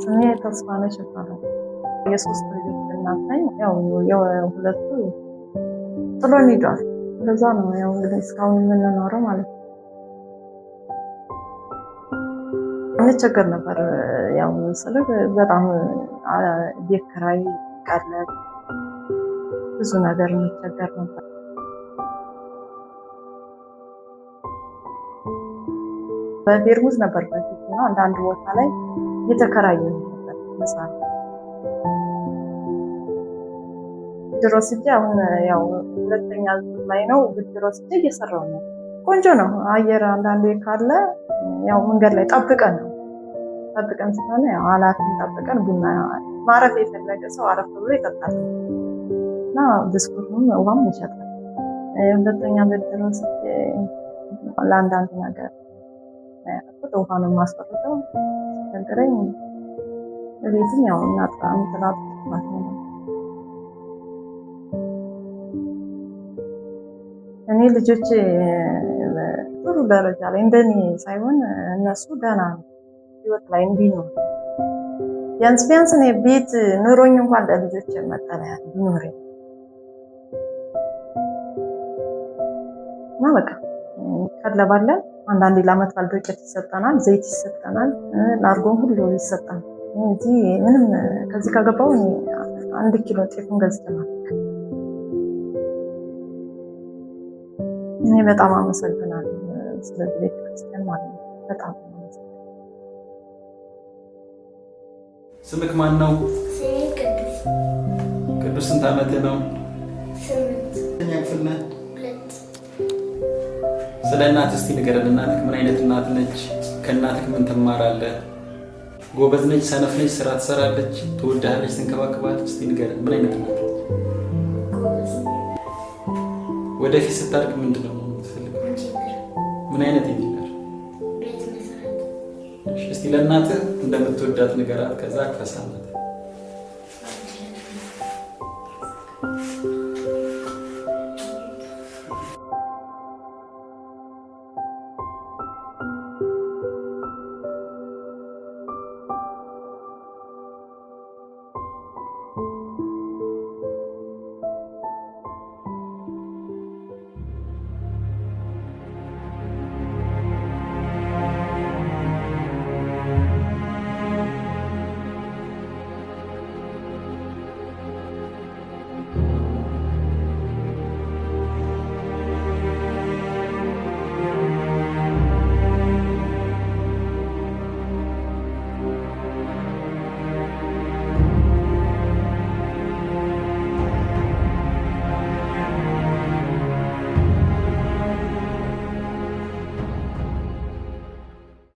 ስሜ ተስፋነሽ ይባላል። የሶስት ልጆች እናት ነኝ። ያው የሁለቱ ጥሎን ሄዷል። እንደዛ ነው ያው እንግዲህ እስካሁን የምንኖረው ማለት ነው። እንቸገር ነበር። ያው ስልክ በጣም ቤት ኪራይ፣ ቀለብ፣ ብዙ ነገር እንቸገር ነበር። በፌርሙዝ ነበር በፊት እና አንዳንድ ቦታ ላይ እየተከራየ ነበር መስራት። ብድር ወስጄ አሁን ያው ሁለተኛ ዙር ላይ ነው ብድር ወስጄ እየሰራሁ ነው። ቆንጆ ነው። አየር አንዳንዴ ካለ ያው መንገድ ላይ ጠብቀን ስለሆነ ያው ኃላፊን ጠብቀን ቡና ማረፍ የፈለገ ሰው አረፍ ብሎ ይጠጣል እና ብስኩትም ውሃም ይሸጣል። ሁለተኛ ብድር ወስጄ ለአንዳንድ ነገር ውሃ ነው የማስፈርተው። ሲቸግረኝ ቤትም ያው እናጥራት ነው። እኔ ልጆቼ ጥሩ ደረጃ ላይ እንደኔ ሳይሆን እነሱ ደህና ህይወት ላይ እንዲኖር ቢያንስ እኔ ቤት ኑሮኝ እንኳን ለልጆቼ መጠለያ ቢኖረኝ እና በቃ ቀለባለን። አንዳንዴ ለዓመት በዓል ዱቄት ይሰጠናል፣ ዘይት ይሰጠናል፣ ላርጎም ሁሉ ይሰጠናል። እዚህ ምንም ከዚህ ከገባው 1 ኪሎ ጤፍን ገዝተናል። እኔ በጣም አመሰግናለሁ ስለዚህ ቤተክርስቲያን ማለት ነው። በጣም አመሰግናለሁ። ስምክ ማን ነው? ስሜ ቅዱስ። ቅዱስ ስንት ዓመት ነው? 8 ክፍል ነህ? 2 ስለ እናትህ እስቲ ንገረን። እናትህ ምን አይነት እናት ነች? ከእናትህ ምን ትማራለህ? ጎበዝ ነች? ሰነፍ ነች? ስራ ትሰራለች? ትወድሃለች? ትንከባከባለች? እስቲ ንገረን። ምን አይነት እናት? ወደፊት ስታድግ ምንድን ነው የምትፈልገው? ምን አይነት ኢንጂነር? ቤት መስራት። እስቲ ለእናትህ እንደምትወዳት ንገራት። ከዛ ክፈሳናት።